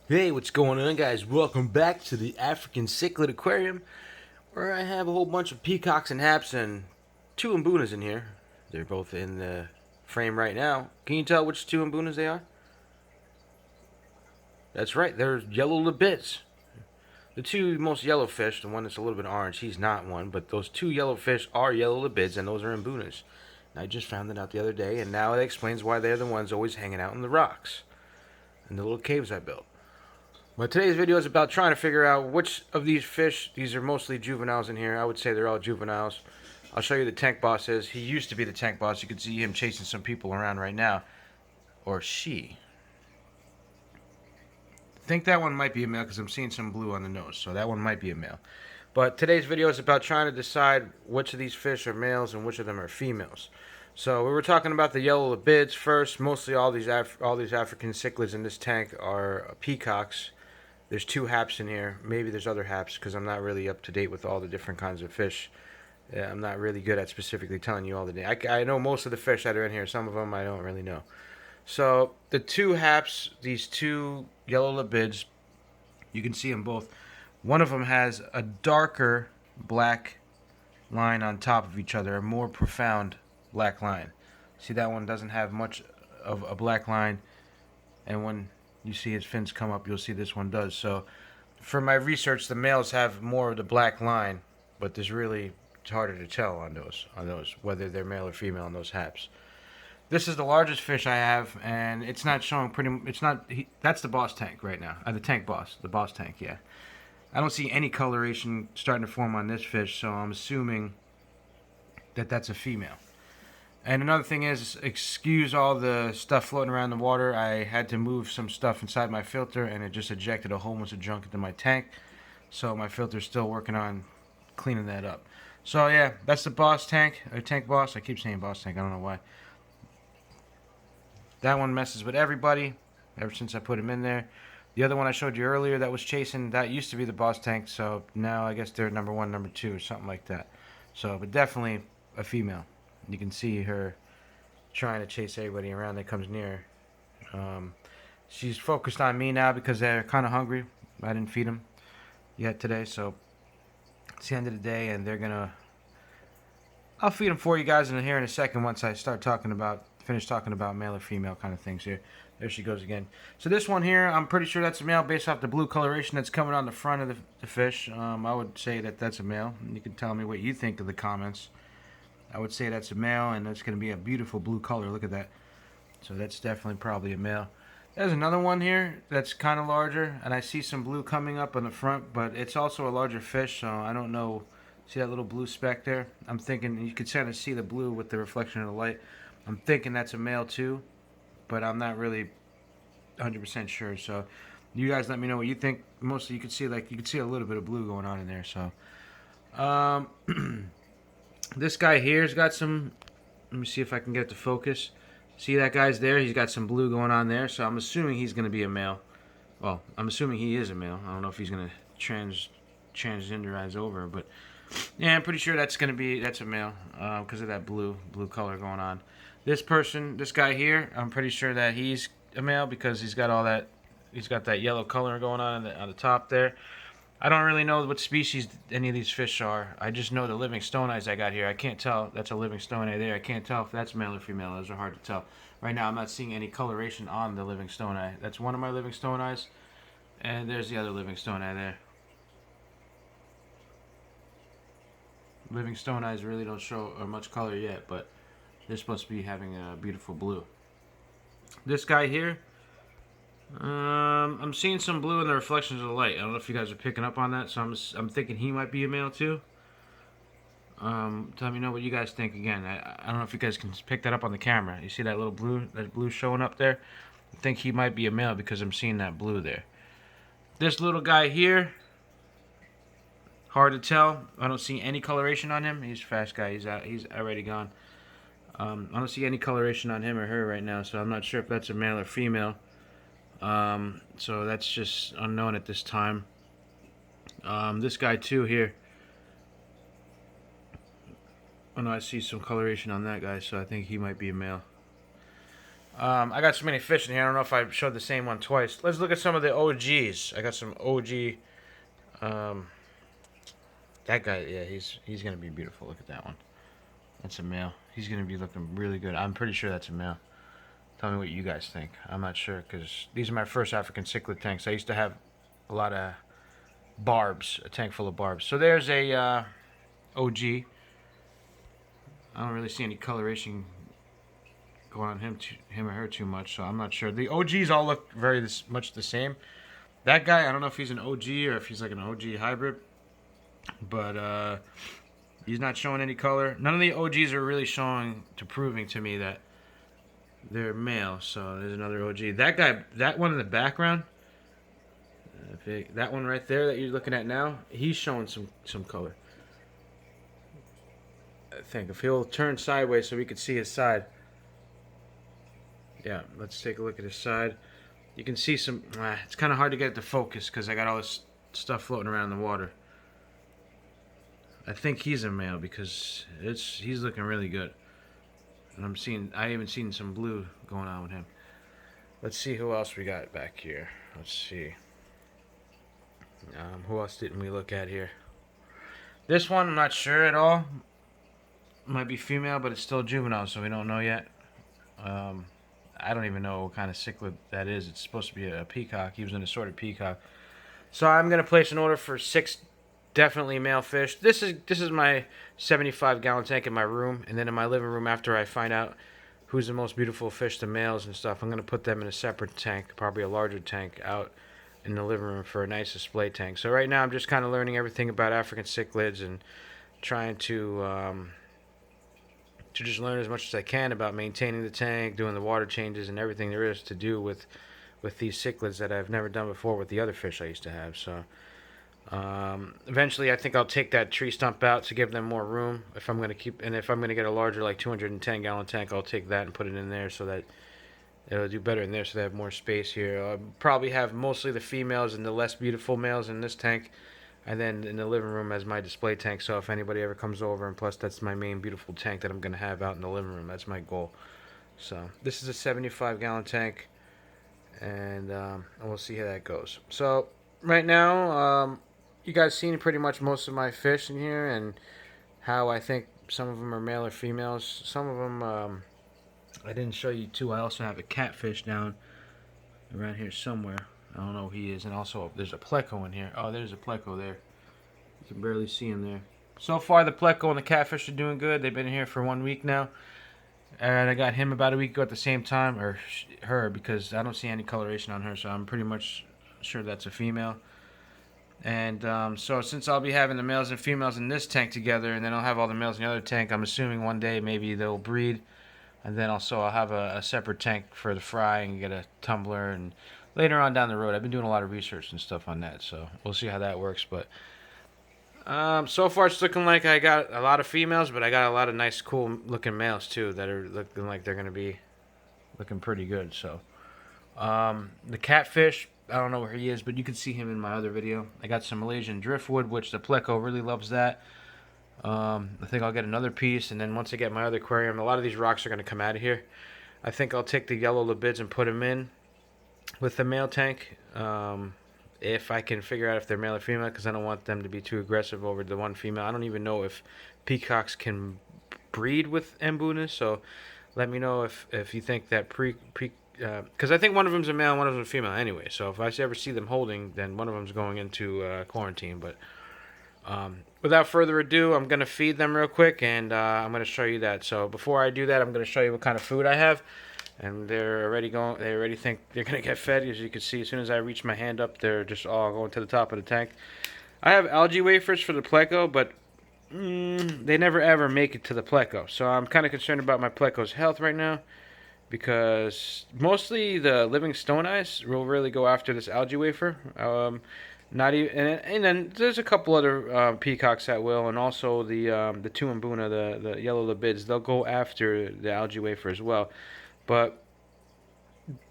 Hey, what's going on, guys? Welcome back to the African Cichlid Aquarium, where I have a whole bunch of peacocks and haps and two mbunas in here. They're both in the frame right now. Can you tell which two mbunas they are? That's right, they're yellow libits. The two most yellow fish, the one that's a little bit orange, he's not one, but those two yellow fish are yellow libids, and those are mbunas. And I just found it out the other day, and now it explains why they're the ones always hanging out in the rocks, in the little caves I built. But today's video is about trying to figure out which of these fish, these are mostly juveniles in here. I would say they're all juveniles. I'll show you the tank boss is. He used to be the tank boss. You can see him chasing some people around right now. Or she. I think that one might be a male because I'm seeing some blue on the nose. So that one might be a male. But today's video is about trying to decide which of these fish are males and which of them are females. So we were talking about the yellow libids first. Mostly all these African cichlids in this tank are peacocks. There's two haps in here. Maybe there's other haps because I'm not really up to date with all the different kinds of fish. Yeah, I'm not really good at specifically telling you all the names. I know most of the fish that are in here. Some of them I don't really know. So the two haps, these two yellow libids, you can see them both. One of them has a darker black line on top of each other, a more profound black line. See, that one doesn't have much of a black line, and when you see his fins come up, you'll see this one does. So for my research, the males have more of the black line, but there's really, it's harder to tell on those whether they're male or female on those haps. This is the largest fish I have, and it's not showing it's not, that's the boss tank right now. The tank boss, the boss tank, yeah. I don't see any coloration starting to form on this fish, so I'm assuming that that's a female. And another thing is, excuse all the stuff floating around the water. I had to move some stuff inside my filter, and it just ejected a whole bunch of junk into my tank. So my filter's still working on cleaning that up. So yeah, that's the boss tank, or tank boss. I keep saying boss tank, I don't know why. That one messes with everybody ever since I put him in there. The other one I showed you earlier that was chasing, that used to be the boss tank, so now I guess they're number one, number two, or something like that. So, but definitely a female. You can see her trying to chase everybody around that comes near her. She's focused on me now because they're kind of hungry. I didn't feed them yet today, so it's the end of the day, and they're gonna. I'll feed them for you guys in here in a second once I start finish talking about male or female kind of things here. There she goes again. So this one here, I'm pretty sure that's a male based off the blue coloration that's coming on the front of the fish. I would say that that's a male. You can tell me what you think of the comments. I would say that's a male, and that's going to be a beautiful blue color. Look at that. So that's definitely probably a male. There's another one here that's kind of larger, and I see some blue coming up on the front, but it's also a larger fish, so I don't know. See that little blue speck there? I'm thinking you could kind of see the blue with the reflection of the light. I'm thinking that's a male too, but I'm not really 100% sure. So you guys let me know what you think. Mostly you could see a little bit of blue going on in there. So this guy here's got some. Let me see if I can get it to focus. See that guy's there? He's got some blue going on there. So I'm assuming he's going to be a male. Well, I'm assuming he is a male. I don't know if he's going to transgenderize over, but yeah, I'm pretty sure that's a male because of that blue color going on. This guy here, I'm pretty sure that he's a male because he's got that yellow color going on the top there. I don't really know what species any of these fish are. I just know the living stone eyes I got here. I can't tell. That's a living stone eye there. I can't tell if that's male or female. Those are hard to tell. Right now, I'm not seeing any coloration on the living stone eye. That's one of my living stone eyes. And there's the other living stone eye there. Living stone eyes really don't show much color yet, but they're supposed to be having a beautiful blue. This guy here, I'm seeing some blue in the reflections of the light. I don't know if you guys are picking up on that, so I'm thinking he might be a male too. Tell me know what you guys think again. I don't know if you guys can pick that up on the camera. You see that little blue showing up there? I think he might be a male because I'm seeing that blue there. This little guy here, hard to tell. I don't see any coloration on him. He's a fast guy. He's already gone. I don't see any coloration on him or her right now, so I'm not sure if that's a male or female. So that's just unknown at this time. This guy too here. Oh no, I see some coloration on that guy, so I think he might be a male. I got so many fish in here. I don't know if I showed the same one twice. Let's look at some of the OGs. I got some OG. Um, that guy, yeah, he's gonna be beautiful. Look at that one. That's a male. He's gonna be looking really good. I'm pretty sure that's a male. Tell me what you guys think. I'm not sure because these are my first African cichlid tanks. I used to have a lot of barbs, a tank full of barbs. So there's a OG. I don't really see any coloration going on him or her too much, so I'm not sure. The OGs all look very much the same. That guy, I don't know if he's an OG or if he's like an OG hybrid, but he's not showing any color. None of the OGs are really showing to proving to me that they're male. So there's another OG. That guy, that one in the background, that one right there that you're looking at now, he's showing some color. I think if he'll turn sideways so we could see his side. Yeah, let's take a look at his side. You can see some. It's kind of hard to get it to focus because I got all this stuff floating around in the water. I think he's a male because he's looking really good. And I even seen some blue going on with him. Let's see who else we got back here. Let's see. Who else didn't we look at here? This one I'm not sure at all. Might be female, but it's still juvenile, so we don't know yet. I don't even know what kind of cichlid that is. It's supposed to be a peacock. He was an assorted peacock. So I'm gonna place an order for 6 definitely male fish. This is my 75-gallon tank in my room, and then in my living room after I find out who's the most beautiful fish, the males and stuff, I'm gonna put them in a separate tank, probably a larger tank, out in the living room for a nice display tank. So right now I'm just kind of learning everything about African cichlids and trying to just learn as much as I can about maintaining the tank, doing the water changes, and everything there is to do with these cichlids that I've never done before with the other fish I used to have. So eventually I think I'll take that tree stump out to give them more room if I'm going to keep, and if I'm going to get a larger like 210-gallon tank, I'll take that and put it in there so that it'll do better in there so they have more space here. I'll probably have mostly the females and the less beautiful males in this tank, and then in the living room as my display tank. So if anybody ever comes over, and plus that's my main beautiful tank that I'm going to have out in the living room. That's my goal. So this is a 75-gallon tank, and we'll see how that goes. So right now, you guys seen pretty much most of my fish in here and how I think some of them are male or females. Some of them I didn't show you too. I also have a catfish down around here somewhere. I don't know who he is. And also, there's a pleco in here. Oh, there's a pleco there. You can barely see him there. So far, the pleco and the catfish are doing good. They've been here for 1 week now. And I got him about a week ago at the same time. Or her, because I don't see any coloration on her. So I'm pretty much sure that's a female. And so since I'll be having the males and females in this tank together, and then I'll have all the males in the other tank, I'm assuming one day maybe they'll breed. And then also I'll have a separate tank for the fry and get a tumbler, and later on down the road, I've been doing a lot of research and stuff on that, so we'll see how that works. But so far it's looking like I got a lot of females, but I got a lot of nice cool looking males too that are looking like they're going to be looking pretty good. So the catfish, I don't know where he is, but you can see him in my other video. I got some Malaysian driftwood, which the pleco really loves that. I think I'll get another piece, and then once I get my other aquarium, a lot of these rocks are going to come out of here. I think I'll take the yellow libids and put them in with the male tank, if I can figure out if they're male or female, because I don't want them to be too aggressive over the one female. I don't even know if peacocks can breed with mbunas, so let me know if you think that because I think one of them's a male and one of them's a female anyway, so if I ever see them holding, then one of them's going into quarantine. But without further ado, I'm going to feed them real quick, and I'm going to show you that. So before I do that, I'm going to show you what kind of food I have. And they already think they're going to get fed. As you can see, as soon as I reach my hand up, they're just all going to the top of the tank. I have algae wafers for the pleco, but they never ever make it to the pleco. So I'm kind of concerned about my pleco's health right now, because mostly the living stone eyes will really go after this algae wafer. Not even, and then there's a couple other peacocks that will, and also the two mbuna, the yellow libids, they'll go after the algae wafer as well. But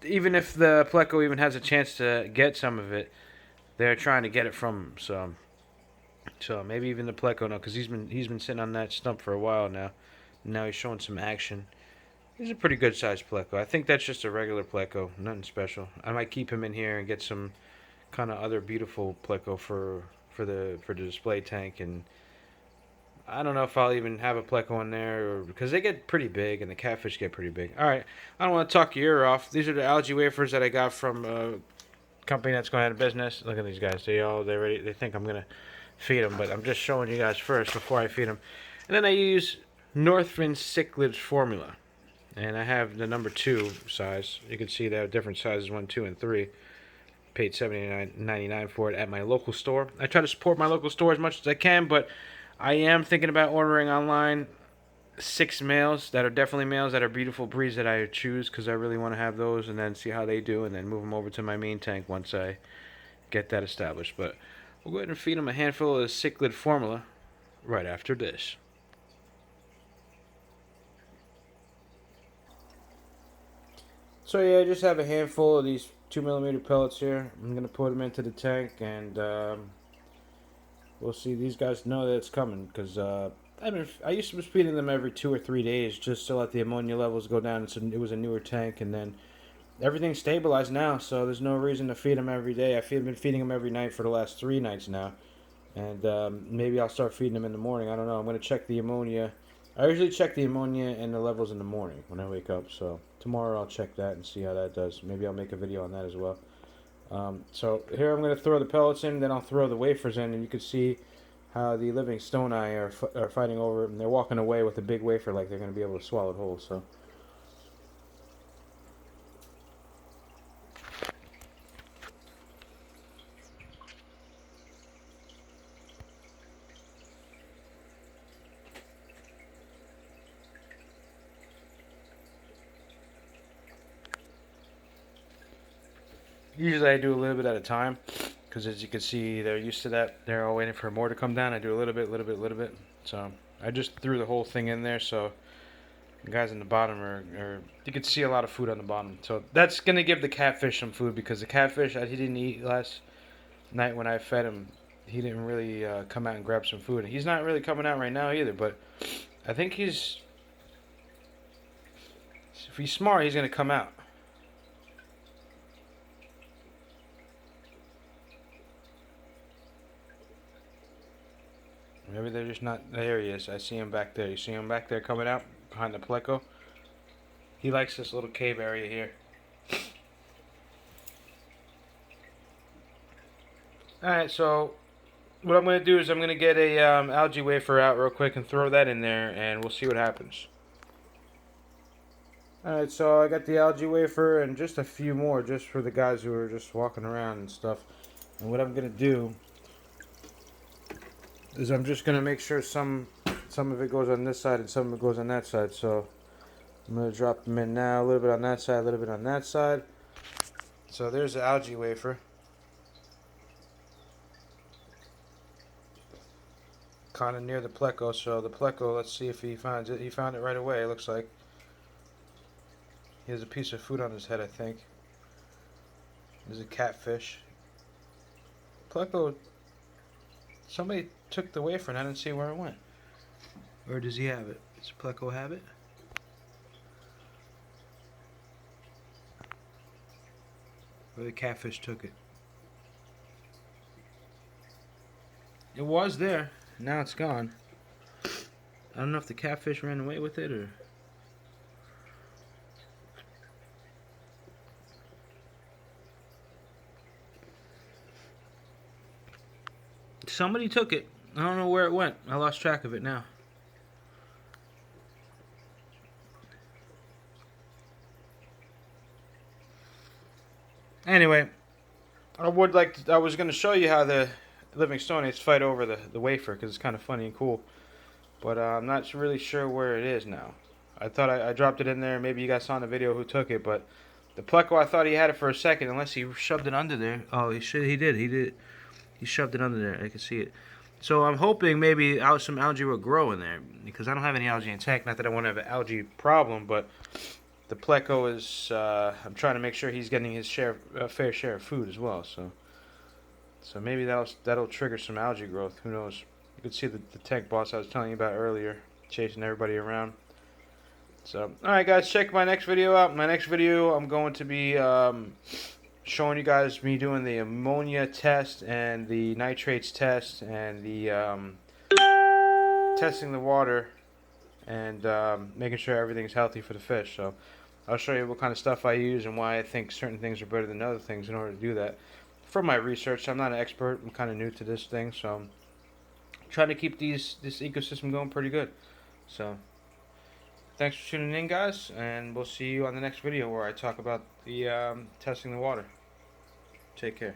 even if the pleco even has a chance to get some of it, they're trying to get it from him. So maybe even the pleco, no, because he's been sitting on that stump for a while now. Now he's showing some action. He's a pretty good sized pleco. I think that's just a regular pleco, nothing special. I might keep him in here and get some kind of other beautiful pleco for the display tank, and I don't know if I'll even have a pleco in there because they get pretty big and the catfish get pretty big. All right, I don't want to talk your ear off. These are the algae wafers that I got from a company that's going out of business. Look at these guys. They think I'm gonna feed them, but I'm just showing you guys first before I feed them. And then I use Northfin Cichlids formula, and I have the number 2 size. You can see they have different sizes, 1, 2, and 3. Paid $79.99 for it at my local store. I try to support my local store as much as I can, but I am thinking about ordering online 6 males that are definitely males that are beautiful breeds that I choose because I really want to have those and then see how they do and then move them over to my main tank once I get that established. But we'll go ahead and feed them a handful of the cichlid formula right after this. So yeah, I just have a handful of these 2mm pellets here. I'm gonna put them into the tank, and we'll see. These guys know that it's coming because I used to be feeding them every 2 or 3 days just to let the ammonia levels go down. It was a newer tank, and then everything's stabilized now, so there's no reason to feed them every day. I've been feeding them every night for the last 3 nights now, and maybe I'll start feeding them in the morning. I don't know. I'm gonna check the ammonia. I usually check the ammonia and the levels in the morning when I wake up. So tomorrow I'll check that and see how that does. Maybe I'll make a video on that as well. So here I'm going to throw the pellets in, then I'll throw the wafers in, and you can see how the living stone eye are fighting over it, and they're walking away with a big wafer like they're going to be able to swallow it whole. So. Usually I do a little bit at a time, because as you can see, they're used to that. They're all waiting for more to come down. I do a little bit, little bit, little bit. So I just threw the whole thing in there, so the guys in the bottom are you can see a lot of food on the bottom. So that's going to give the catfish some food, because the catfish, he didn't eat last night when I fed him. He didn't really come out and grab some food. He's not really coming out right now either, but I think if he's smart, he's going to come out. Maybe they're just not. There he is. I see him back there. You see him back there coming out behind the pleco? He likes this little cave area here. Alright, so what I'm going to do is I'm going to get a algae wafer out real quick and throw that in there, and we'll see what happens. Alright, so I got the algae wafer and just a few more just for the guys who are just walking around and stuff. And what I'm going to do is I'm just going to make sure some of it goes on this side and some of it goes on that side. So I'm going to drop them in now, a little bit on that side, a little bit on that side. So there's the algae wafer. Kind of near the pleco, so the pleco, let's see if he finds it. He found it right away, it looks like. He has a piece of food on his head, I think. There's a catfish. Pleco, somebody took the wafer and I didn't see where it went. Or does he have it? Does Pleco have it? Or the catfish took it? It was there. Now it's gone. I don't know if the catfish ran away with it or... Somebody took it. I don't know where it went. I lost track of it now. Anyway, I was going to show you how the living stonies fight over the wafer, because it's kind of funny and cool. But I'm not really sure where it is now. I thought I dropped it in there. Maybe you guys saw in the video who took it, but the pleco, I thought he had it for a second, unless he shoved it under there. Oh, he did. He shoved it under there. I can see it. So I'm hoping maybe some algae will grow in there, because I don't have any algae in the tank. Not that I want to have an algae problem, but the pleco is. I'm trying to make sure he's getting his fair share of food as well. So maybe that'll trigger some algae growth. Who knows? You can see the tank boss I was telling you about earlier, chasing everybody around. So, alright guys, check my next video out. My next video, I'm going to be showing you guys me doing the ammonia test and the nitrates test and the testing the water and making sure everything's healthy for the fish. So I'll show you what kind of stuff I use and why I think certain things are better than other things in order to do that. From my research, I'm not an expert. I'm kind of new to this thing, so I'm trying to keep this ecosystem going pretty good. So thanks for tuning in, guys, and we'll see you on the next video where I talk about the testing the water. Take care.